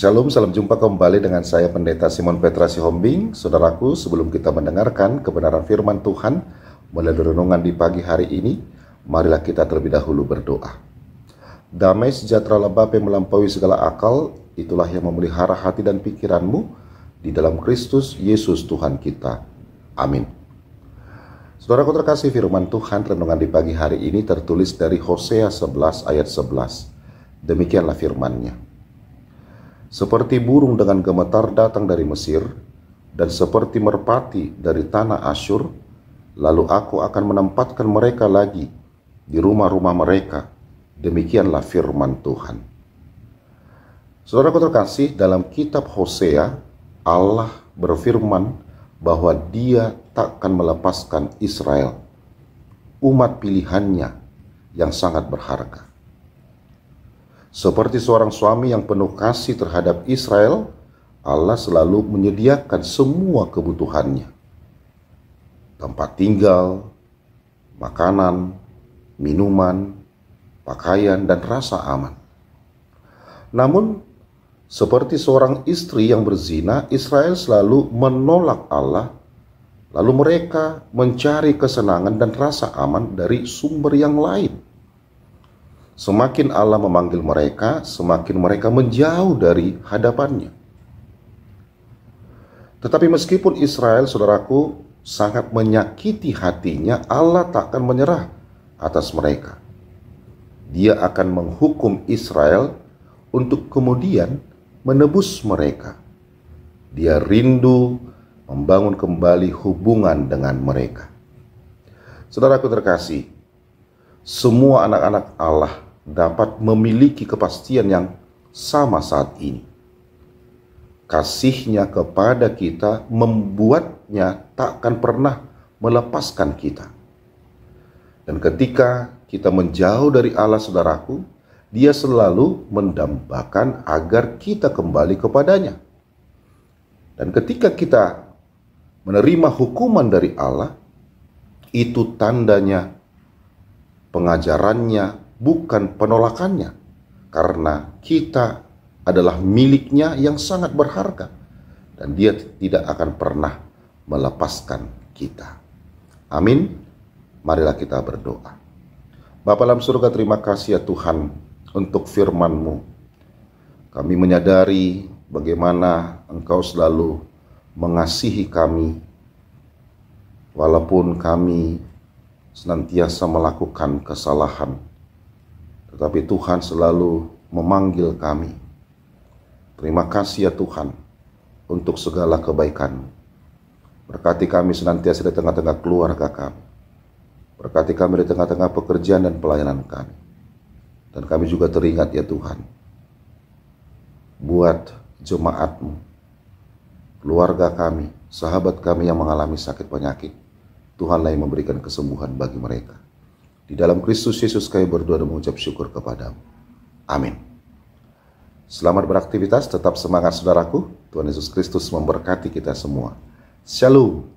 Shalom, salam jumpa kembali dengan saya Pendeta Simon Petra Sihombing. Saudaraku, sebelum kita mendengarkan kebenaran firman Tuhan melalui renungan di pagi hari ini, marilah kita terlebih dahulu berdoa. Damai sejahtera Bapa yang melampaui segala akal, itulah yang memelihara hati dan pikiranmu di dalam Kristus Yesus Tuhan kita. Amin. Saudaraku terkasih, firman Tuhan renungan di pagi hari ini tertulis dari Hosea 11 ayat 11. Demikianlah firman-Nya. Seperti burung dengan gemetar datang dari Mesir, dan seperti merpati dari tanah Asyur, lalu aku akan menempatkan mereka lagi di rumah-rumah mereka. Demikianlah firman Tuhan. Saudaraku terkasih, dalam kitab Hosea, Allah berfirman bahwa Dia takkan melepaskan Israel, umat pilihannya yang sangat berharga. Seperti seorang suami yang penuh kasih terhadap Israel, Allah selalu menyediakan semua kebutuhannya. Tempat tinggal, makanan, minuman, pakaian, dan rasa aman. Namun, seperti seorang istri yang berzina, Israel selalu menolak Allah, lalu mereka mencari kesenangan dan rasa aman dari sumber yang lain. Semakin Allah memanggil mereka, semakin mereka menjauh dari hadapannya. Tetapi meskipun Israel, saudaraku, sangat menyakiti hatinya, Allah tak akan menyerah atas mereka. Dia akan menghukum Israel untuk kemudian menebus mereka. Dia rindu membangun kembali hubungan dengan mereka. Saudaraku terkasih, semua anak-anak Allah dapat memiliki kepastian yang sama saat ini. Kasih-Nya kepada kita membuatnya takkan pernah melepaskan kita. Dan ketika kita menjauh dari Allah, saudaraku, Dia selalu mendambakan agar kita kembali kepadanya. Dan ketika kita menerima hukuman dari Allah, itu tandanya pengajarannya, bukan penolakannya, karena kita adalah miliknya yang sangat berharga, dan Dia tidak akan pernah melepaskan kita. Amin. Marilah kita berdoa. Bapa dalam surga, terima kasih ya Tuhan untuk firman-Mu. Kami menyadari bagaimana Engkau selalu mengasihi kami, walaupun kami senantiasa melakukan kesalahan. Tetapi Tuhan selalu memanggil kami. Terima kasih ya Tuhan untuk segala kebaikan. Berkati kami senantiasa di tengah-tengah keluarga kami. Berkati kami di tengah-tengah pekerjaan dan pelayanan kami. Dan kami juga teringat ya Tuhan, buat jemaat-Mu, keluarga kami, sahabat kami yang mengalami sakit penyakit, Tuhanlah yang memberikan kesembuhan bagi mereka. Di dalam Kristus Yesus kami berdoa dan mengucap syukur kepadamu. Amin. Selamat beraktivitas, tetap semangat saudaraku. Tuhan Yesus Kristus memberkati kita semua. Shalom.